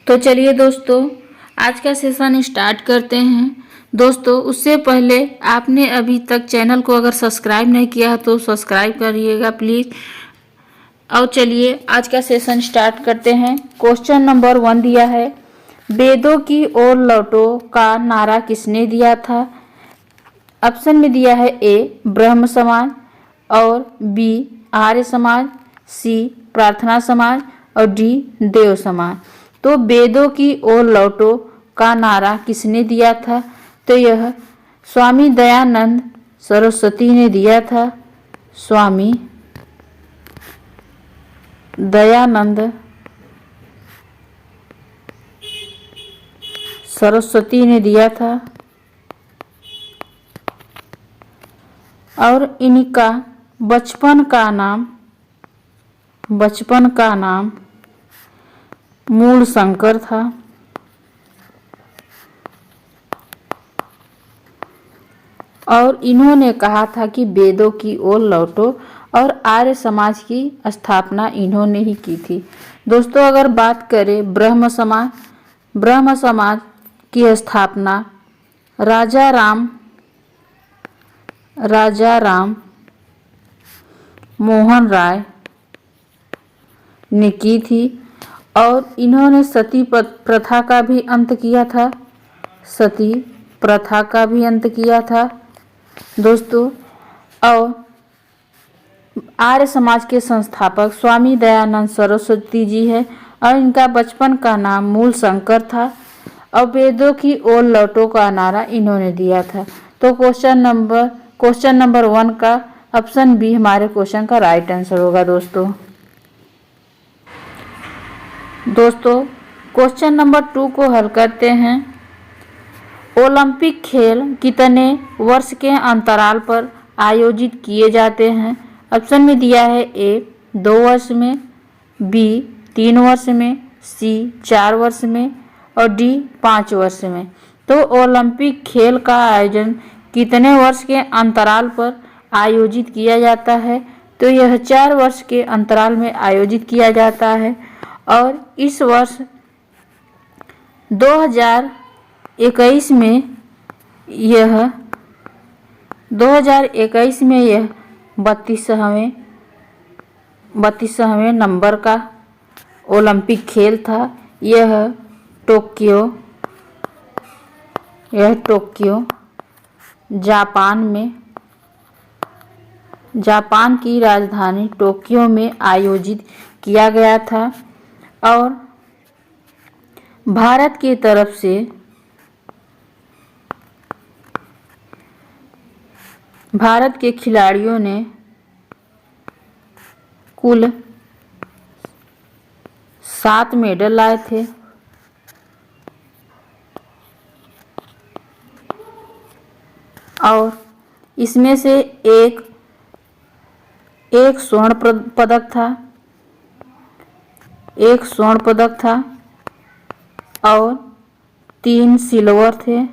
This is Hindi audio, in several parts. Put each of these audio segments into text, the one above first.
तो चलिए दोस्तों, आज का सेशन स्टार्ट करते हैं। दोस्तों, उससे पहले आपने अभी तक चैनल को अगर सब्सक्राइब नहीं किया है तो सब्सक्राइब करिएगा प्लीज़। और चलिए आज का सेशन स्टार्ट करते हैं। क्वेश्चन नंबर 1 दिया है, वेदों की ओर लौटो का नारा किसने दिया था? ऑप्शन में दिया है ए ब्रह्म समाज, और बी आर्य समाज, सी प्रार्थना समाज और डी देव समाज। तो वेदों की ओर लौटो का नारा किसने दिया था? तो यह स्वामी दयानंद सरस्वती ने दिया था। स्वामी दयानंद सरस्वती ने दिया था। और इनका बचपन का नाम मूल शंकर था। और इन्होंने कहा था कि वेदों की ओर लौटो, और आर्य समाज की स्थापना इन्होंने ही की थी। दोस्तों, अगर बात करें ब्रह्म समाज की स्थापना राजा राम मोहन राय ने की थी। और इन्होंने सती प्रथा का भी अंत किया था। सती प्रथा का भी अंत किया था दोस्तों। और आर्य समाज के संस्थापक स्वामी दयानंद सरस्वती जी है, और इनका बचपन का नाम मूल शंकर था। और वेदों की ओर लौटो का नारा इन्होंने दिया था। तो क्वेश्चन नंबर 1 का ऑप्शन बी हमारे क्वेश्चन का राइट आंसर होगा दोस्तों। क्वेश्चन नंबर 2 को हल करते हैं। ओलंपिक खेल कितने वर्ष के अंतराल पर आयोजित किए जाते हैं? ऑप्शन में दिया है ए 2 वर्ष में, बी 3 वर्ष में, सी 4 वर्ष में और डी 5 वर्ष में। तो ओलंपिक खेल का आयोजन कितने वर्ष के अंतराल पर आयोजित किया जाता है? तो यह 4 वर्ष के अंतराल में आयोजित किया जाता है। और इस वर्ष 2021 में यह 32वें नंबर का ओलंपिक खेल था। यह टोक्यो जापान की राजधानी टोक्यो में आयोजित किया गया था। और भारत की तरफ से भारत के खिलाड़ियों ने कुल 7 मेडल लाए थे। और इसमें से एक स्वर्ण पदक था और 3 सिल्वर थे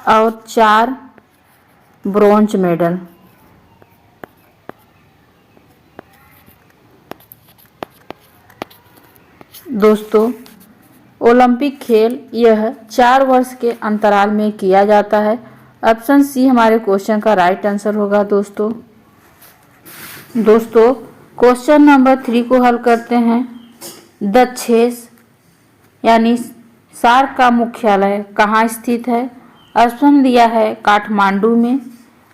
और 4 ब्रॉन्ज मेडल। दोस्तों, ओलंपिक खेल यह 4 वर्ष के अंतराल में किया जाता है। ऑप्शन सी हमारे क्वेश्चन का राइट आंसर होगा दोस्तों। क्वेश्चन नंबर 3 को हल करते हैं। दक्षेस यानी सार्क का मुख्यालय कहाँ स्थित है? ऑप्शन दिया है काठमांडू में,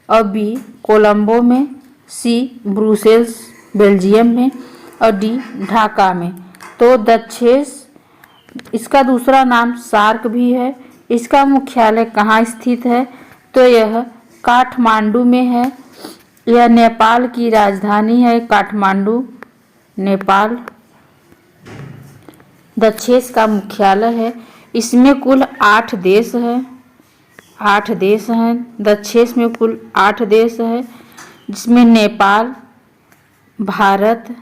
और बी कोलंबो में, सी ब्रुसेल्स बेल्जियम में और डी ढाका में। तो दक्षेस, इसका दूसरा नाम सार्क भी है, इसका मुख्यालय कहाँ स्थित है? तो यह काठमांडू में है। यह नेपाल की राजधानी है काठमांडू, नेपाल। दक्षेस का मुख्यालय है। इसमें कुल 8 देश हैं। दक्षेस में कुल 8 देश है, जिसमें नेपाल, भारत,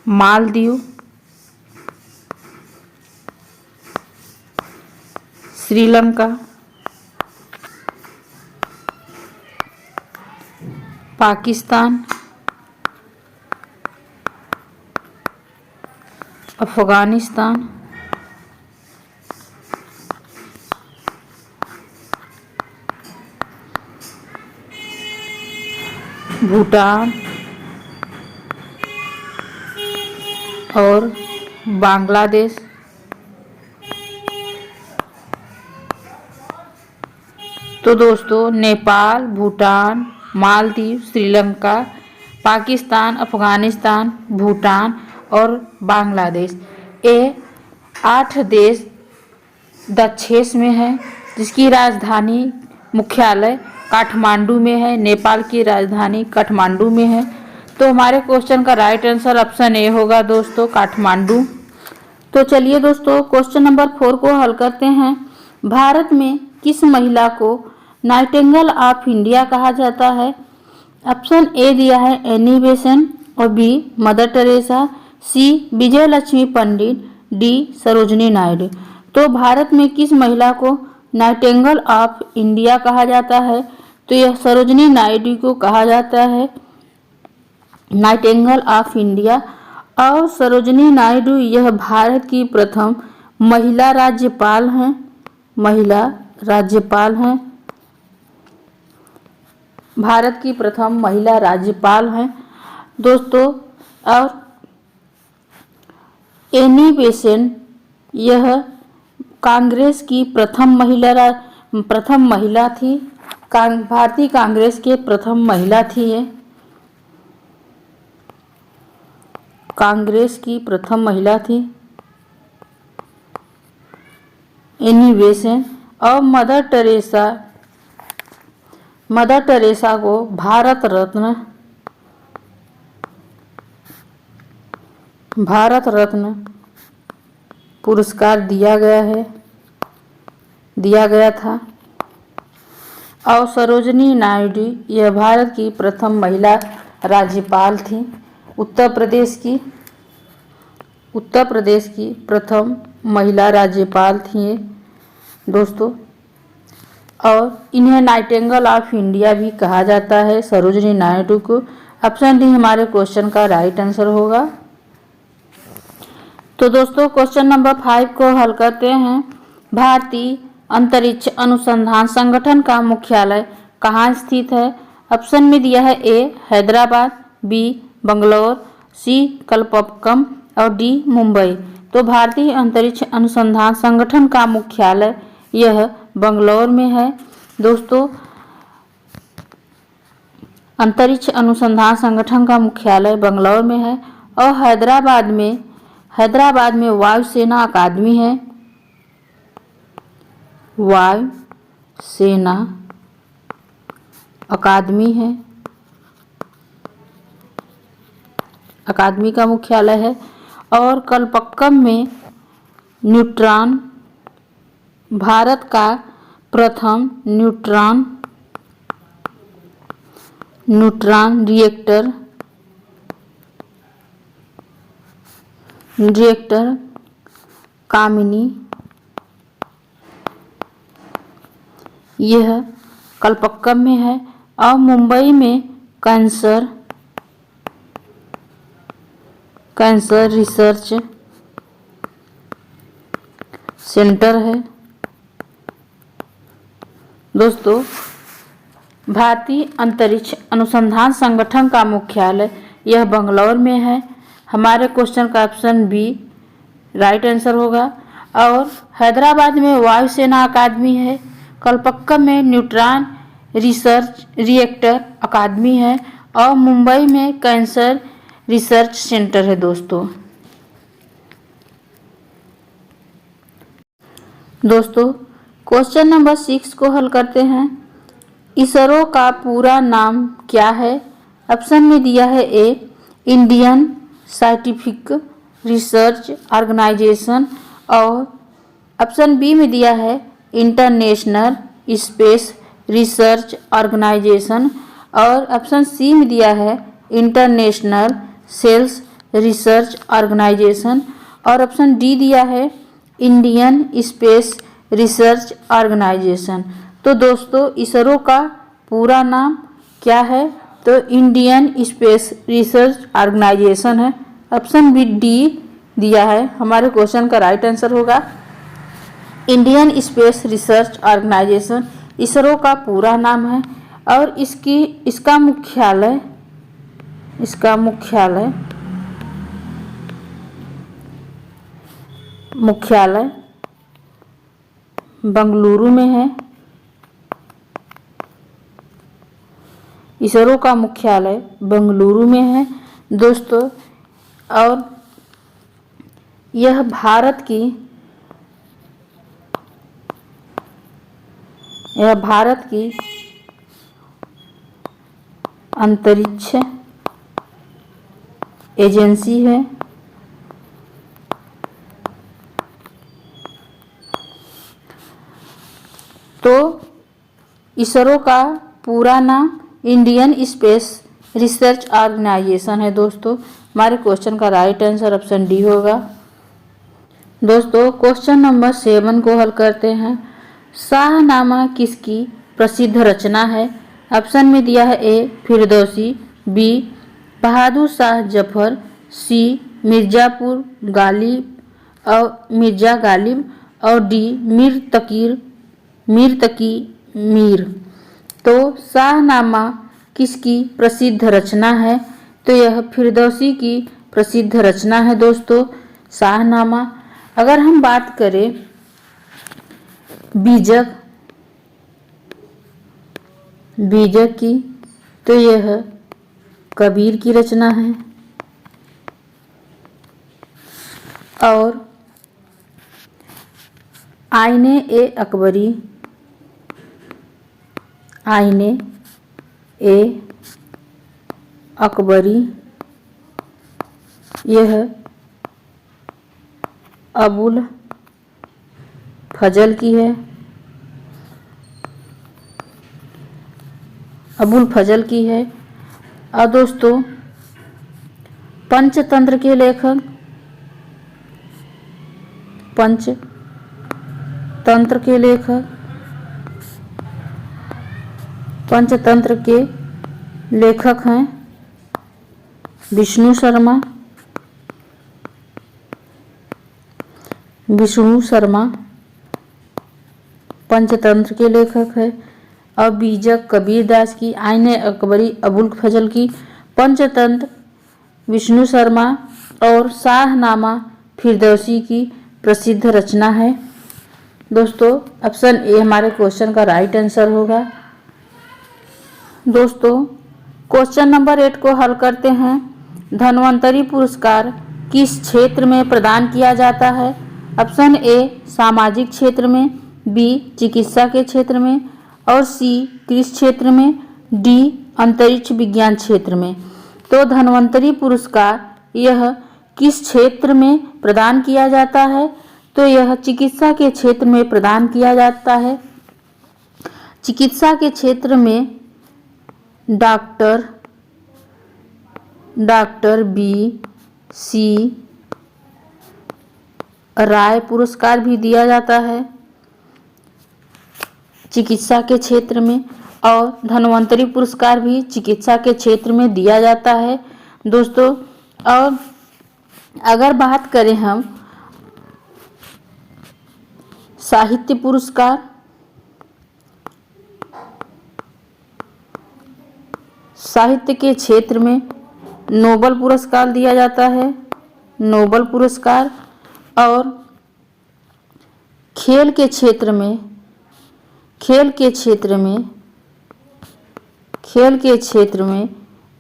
मालदीव, श्रीलंका, पाकिस्तान अफगानिस्तान, भूटान और बांग्लादेश। तो दोस्तों नेपाल, भूटान, मालदीव, श्रीलंका, पाकिस्तान, अफगानिस्तान, भूटान और बांग्लादेश, ये 8 देश दक्षेश में है, जिसकी राजधानी मुख्यालय काठमांडू में है। नेपाल की राजधानी काठमांडू में है। तो हमारे क्वेश्चन का राइट आंसर ऑप्शन ए होगा दोस्तों, काठमांडू। तो चलिए दोस्तों क्वेश्चन नंबर 4 को हल करते हैं। भारत में किस महिला को नाइटिंगेल ऑफ इंडिया कहा जाता है? ऑप्शन ए दिया है एनी बेसेंट और बी मदर टेरेसा, सी विजय लक्ष्मी पंडित, डी सरोजनी नायडू। तो भारत में किस महिला को नाइटिंगेल ऑफ इंडिया कहा जाता है? तो यह सरोजनी नायडू को कहा जाता है नाइटिंगेल ऑफ इंडिया। और सरोजनी नायडू यह भारत की प्रथम महिला राज्यपाल हैं। भारत की प्रथम महिला राज्यपाल हैं दोस्तों। और एनी बेसेंट यह कांग्रेस की प्रथम महिला थी। भारतीय कांग्रेस के प्रथम महिला थी ये, कांग्रेस की प्रथम महिला थी एनी बेसेंट। और मदर टेरेसा को भारत रत्न पुरस्कार दिया गया था। और सरोजनी नायडू यह भारत की प्रथम महिला राज्यपाल थी। उत्तर प्रदेश की प्रथम महिला राज्यपाल थी ये दोस्तों। और इन्हें नाइटिंगेल ऑफ इंडिया भी कहा जाता है, सरोजनी नायडू को। ऑप्शन डी हमारे क्वेश्चन का राइट आंसर होगा। तो दोस्तों क्वेश्चन नंबर 5 को हल करते हैं। भारतीय अंतरिक्ष अनुसंधान संगठन का मुख्यालय कहाँ स्थित है? ऑप्शन में दिया है ए हैदराबाद, बी बंगलौर, सी कलपक्कम और डी मुंबई। तो भारतीय अंतरिक्ष अनुसंधान संगठन का मुख्यालय यह बंगलौर में है दोस्तों। अंतरिक्ष अनुसंधान संगठन का मुख्यालय बंगलौर में है। और हैदराबाद में वायुसेना अकादमी है। वायुसेना अकादमी का मुख्यालय है। और कलपक्कम में भारत का प्रथम न्यूट्रॉन रिएक्टर कामिनी यह कलपक्कम में है। और मुंबई में कैंसर रिसर्च सेंटर है दोस्तों। भारतीय अंतरिक्ष अनुसंधान संगठन का मुख्यालय यह बंगलौर में है। हमारे क्वेश्चन का ऑप्शन बी राइट आंसर होगा। और हैदराबाद में वायुसेना अकादमी है, कलपक्कम में न्यूट्रॉन रिएक्टर अकादमी है और मुंबई में कैंसर रिसर्च सेंटर है दोस्तों। क्वेश्चन नंबर 6 को हल करते हैं। इसरो का पूरा नाम क्या है? ऑप्शन में दिया है ए इंडियन साइंटिफिक रिसर्च ऑर्गेनाइजेशन और ऑप्शन बी में दिया है इंटरनेशनल स्पेस रिसर्च ऑर्गेनाइजेशन और ऑप्शन सी में दिया है इंटरनेशनल सेल्स रिसर्च ऑर्गेनाइजेशन और ऑप्शन डी दिया है इंडियन स्पेस रिसर्च ऑर्गेनाइजेशन। तो दोस्तों इसरो का पूरा नाम क्या है? तो इंडियन स्पेस रिसर्च ऑर्गेनाइजेशन है। ऑप्शन बी डी दिया है। हमारे क्वेश्चन का राइट आंसर होगा Indian space research organisation, ISRO का पूरा नाम है। और इसका मुख्यालय बेंगलुरु में है। इसरो का मुख्यालय बेंगलुरु में है दोस्तों। और यह भारत की अंतरिक्ष एजेंसी है। तो इसरो का पूरा नाम इंडियन स्पेस रिसर्च ऑर्गेनाइजेशन है दोस्तों। हमारे क्वेश्चन का राइट आंसर ऑप्शन डी होगा। दोस्तों क्वेश्चन नंबर 7 को हल करते हैं। शाहनामा किसकी प्रसिद्ध रचना है? ऑप्शन में दिया है ए फिरदौसी, बी बहादुर शाह जफर, सी मिर्जा गालिब और डी मीर तकी मीर। तो शाहनामा किसकी प्रसिद्ध रचना है? तो यह फिरदौसी की प्रसिद्ध रचना है दोस्तों शाहनामा। अगर हम बात करें बीजक की, तो यह कबीर की रचना है। और आईने ए अकबरी यह अबुल फजल की है। और दोस्तों पंचतंत्र के लेखक पंचतंत्र के लेखक हैं विष्णु शर्मा पंचतंत्र के लेखक है। और बीजक कबीरदास की, आईने अकबरी अबुल फजल की, पंचतंत्र विष्णु शर्मा और शाहनामा फिरदौसी की प्रसिद्ध रचना है। दोस्तों ऑप्शन ए हमारे क्वेश्चन का राइट आंसर होगा। दोस्तों क्वेश्चन नंबर 8 को हल करते हैं। धन्वंतरी पुरस्कार किस क्षेत्र में प्रदान किया जाता है? ऑप्शन ए सामाजिक क्षेत्र में, बी चिकित्सा के क्षेत्र में और सी कृषि क्षेत्र में, डी अंतरिक्ष विज्ञान क्षेत्र में। तो धन्वंतरी पुरस्कार यह किस क्षेत्र में प्रदान किया जाता है? तो यह चिकित्सा के क्षेत्र में प्रदान किया जाता है। चिकित्सा के क्षेत्र में डॉक्टर B.C. राय पुरस्कार भी दिया जाता है चिकित्सा के क्षेत्र में। और धन्वंतरी पुरस्कार भी चिकित्सा के क्षेत्र में दिया जाता है दोस्तों। और अगर बात करें हम साहित्य पुरस्कार, साहित्य के क्षेत्र में नोबल पुरस्कार दिया जाता है, नोबल पुरस्कार। और खेल के क्षेत्र में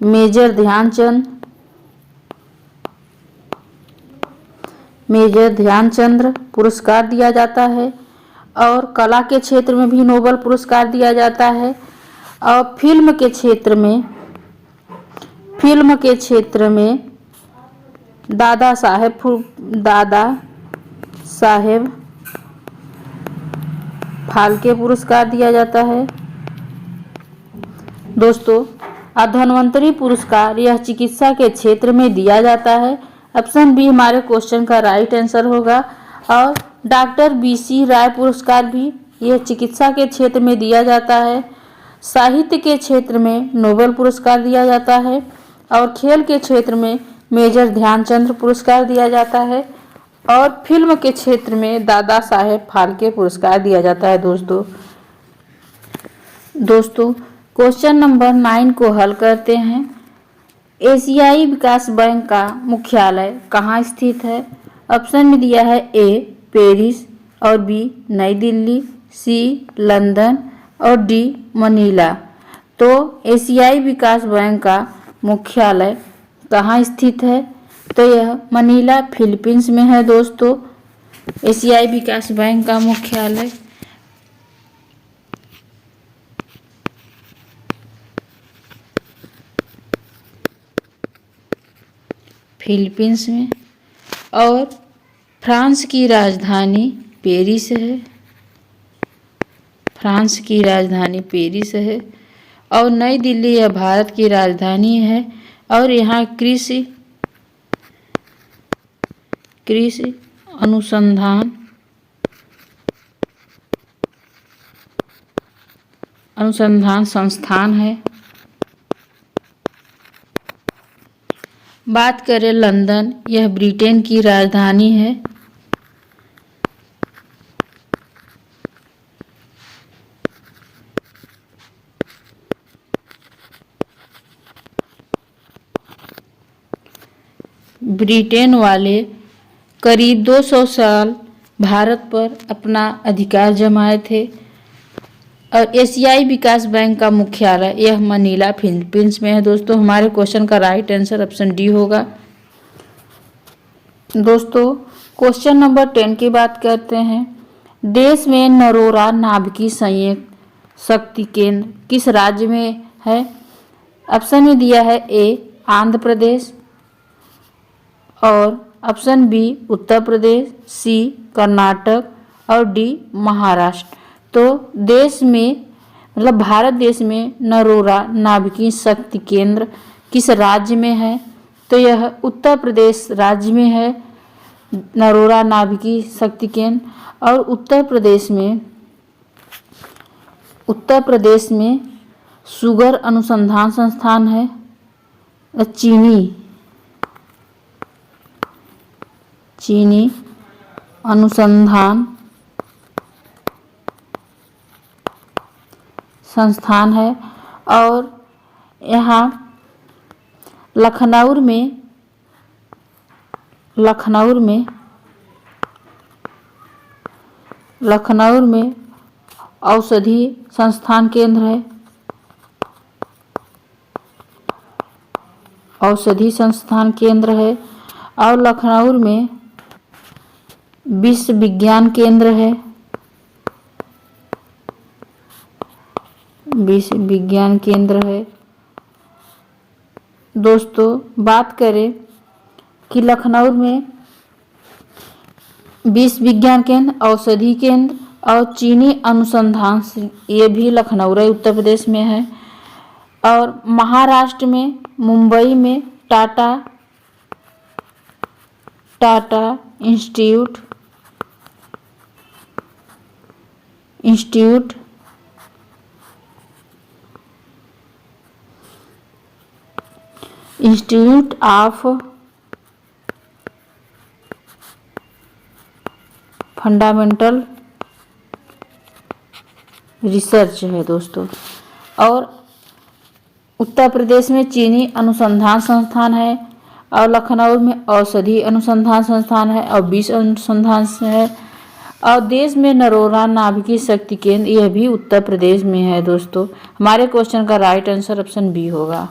मेजर ध्यानचंद पुरस्कार दिया जाता है। और कला के क्षेत्र में भी नोबल पुरस्कार दिया जाता है। और फिल्म के क्षेत्र में दादा साहेब फाल्के पुरस्कार दिया जाता है दोस्तों। धन्वंतरी पुरस्कार यह चिकित्सा के क्षेत्र में दिया जाता है। ऑप्शन बी हमारे क्वेश्चन का राइट आंसर होगा। और डॉक्टर B.C. राय पुरस्कार भी यह चिकित्सा के क्षेत्र में दिया जाता है। साहित्य के क्षेत्र में नोबेल पुरस्कार दिया जाता है। और खेल के क्षेत्र में मेजर ध्यानचंद पुरस्कार दिया जाता है और फिल्म के क्षेत्र में दादा साहेब फाल्के पुरस्कार दिया जाता है। दोस्तों क्वेश्चन नंबर 9 को हल करते हैं। एशियाई विकास बैंक का मुख्यालय कहाँ स्थित है? ऑप्शन में दिया है ए पेरिस और बी नई दिल्ली, सी लंदन और डी मनीला। तो एशियाई विकास बैंक का मुख्यालय कहाँ स्थित है? तो यह मनीला फिलीपींस में है। दोस्तों एशियाई विकास बैंक का मुख्यालय फिलीपींस में और फ्रांस की राजधानी पेरिस है। फ्रांस की राजधानी पेरिस है और नई दिल्ली यह भारत की राजधानी है और यहाँ कृषि अनुसंधान संस्थान है। बात करें लंदन, यह ब्रिटेन की राजधानी है। ब्रिटेन वाले करीब 200 साल भारत पर अपना अधिकार जमाए थे और एशियाई विकास बैंक का मुख्यालय यह मनीला फिलीपींस में है। दोस्तों हमारे क्वेश्चन का राइट आंसर ऑप्शन डी होगा। दोस्तों क्वेश्चन नंबर 10 की बात करते हैं। देश में नरोरा नाभिकीय संयुक्त शक्ति केंद्र किस राज्य में है? ऑप्शन में दिया है ए आंध्र प्रदेश और ऑप्शन बी उत्तर प्रदेश, सी कर्नाटक और डी महाराष्ट्र। तो देश में मतलब भारत देश में नरोरा नाभिकीय शक्ति केंद्र किस राज्य में है? तो यह उत्तर प्रदेश राज्य में है नरोरा नाभिकीय शक्ति केंद्र। और उत्तर प्रदेश में शुगर अनुसंधान संस्थान है, चीनी अनुसंधान संस्थान है और यहाँ लखनऊ में औषधि संस्थान केंद्र है। औषधि संस्थान केंद्र है और लखनऊ में विश्व विज्ञान केंद्र है। विश्व विज्ञान केंद्र है। दोस्तों बात करें कि लखनऊ में विश्व विज्ञान केंद्र, औषधि केंद्र और चीनी अनुसंधान ये भी लखनऊ उत्तर प्रदेश में है। और महाराष्ट्र में मुंबई में Tata institute of fundamental research है। दोस्तों और उत्तर प्रदेश में चीनी अनुसंधान संस्थान है और लखनऊ में औषधि अनुसंधान संस्थान है और विश्व अनुसंधान है और देश में नरोरा नाभिकीय शक्ति केंद्र यह भी उत्तर प्रदेश में है। दोस्तों हमारे क्वेश्चन का राइट आंसर ऑप्शन बी होगा।